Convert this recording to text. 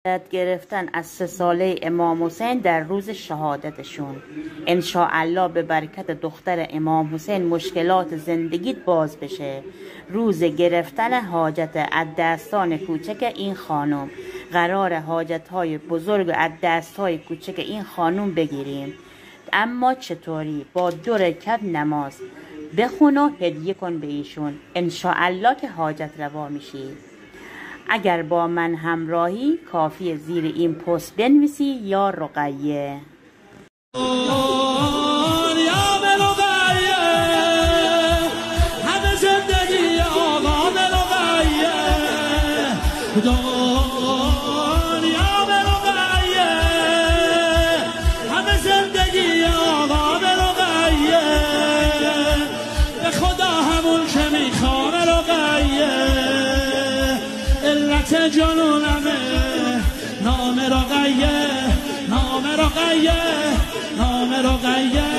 یاد گرفتن از 3 ساله امام حسین در روز شهادتشون. انشاءالله به برکت دختر امام حسین مشکلات زندگیت باز بشه. روز گرفتن حاجت از دستان کوچک این خانم. قرار حاجتهای بزرگ از دستهای کوچک این خانم بگیریم. اما چطوری؟ با 2 رکعت نماز بخون و هدیه کن به ایشون. انشاءالله که حاجت روا میشی. اگر با من همراهی کافی زیر این پست بنویسی یا رقیه. همه زندگی آقا به رقیه، دنیا به رقیه، همه زندگی آقا به رقیه، به خدا همون که میخوام رقیه، علت جنونمه نام رقیه، نام رقیه، نام رقیه.